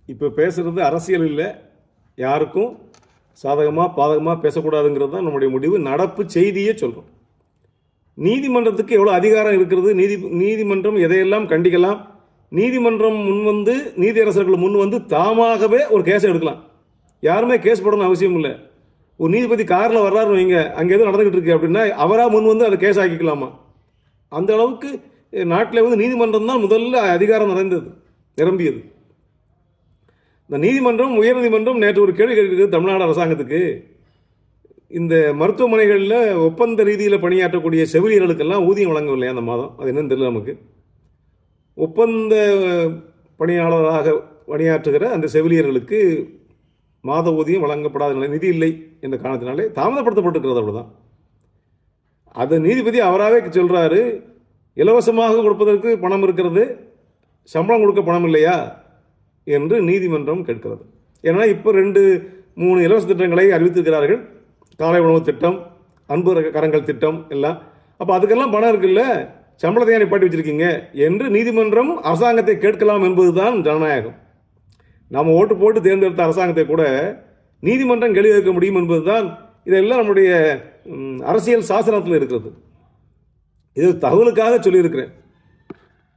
இப்போ பேசுகிறது அரசியல் இல்லை, யாருக்கும் சாதகமாக பாதகமாக பேசக்கூடாதுங்கிறது தான் நம்முடைய முடிவு. நடப்பு செய்தியே சொல்கிறோம். நீதிமன்றத்துக்கு எவ்வளோ அதிகாரம் இருக்கிறது, நீதிமன்றம் எதையெல்லாம் கண்டிக்கலாம், நீதிமன்றம் முன்வந்து நீதியரசர்கள் முன் தாமாகவே ஒரு கேஸை எடுக்கலாம். யாருமே கேஸ் போடணும் அவசியம் இல்லை. ஒரு நீதிபதி காரில் வர்றாருன்னு வைங்க, அங்கே எதுவும் நடந்துகிட்டு இருக்கு அப்படின்னா அவராக முன் அதை கேஸ் ஆக்கிக்கலாமா? அந்த அளவுக்கு நாட்டில் நீதிமன்றம் தான் முதல்ல அதிகாரம் நிரம்பியது. இந்த நீதிமன்றம், உயர்நீதிமன்றம் நேற்று ஒரு கேள்வி கேட்கிறது தமிழ்நாடு அரசாங்கத்துக்கு. இந்த மருத்துவமனைகளில் ஒப்பந்த ரீதியில் பணியாற்றக்கூடிய செவிலியர்களுக்கெல்லாம் ஊதியம் வழங்கவில்லை அந்த மாதம். அது என்னன்னு தெரியல நமக்கு. ஒப்பந்த பணியாளராக பணியாற்றுகிற அந்த செவிலியர்களுக்கு மாத ஊதியம் வழங்கப்படாத நிலை, நிதி இல்லை என்ற காரணத்தினாலே தாமதப்படுத்தப்பட்டிருக்கிறது. அவ்வளோதான். அதை நீதிபதி அவராகவே சொல்கிறாரு, இலவசமாக கொடுப்பதற்கு பணம் இருக்கிறது, சம்பளம் கொடுக்க பணம் இல்லையா என்று நீதிமன்றம் கேட்கிறது. ஏன்னா இப்போ 2-3 இலவச திட்டங்களை அறிவித்திருக்கிறார்கள். காலை உணவு திட்டம், அன்பு கரங்கள் திட்டம் எல்லாம். அப்போ அதுக்கெல்லாம் பணம் இருக்குல்ல, சம்பளத்தை நிப்பாட்டி வச்சிருக்கீங்க என்று நீதிமன்றம் அரசாங்கத்தை கேட்கலாம் என்பதுதான் ஜனநாயகம். நாம் ஓட்டு போட்டு தேர்ந்தெடுத்த அரசாங்கத்தை கூட நீதிமன்றம் கேள்வி கேட்க முடியும் என்பதுதான் இதெல்லாம் நம்முடைய அரசியல் சாசனத்தில் இருக்கிறது. இது தகவலுக்காக சொல்லியிருக்கிறேன்.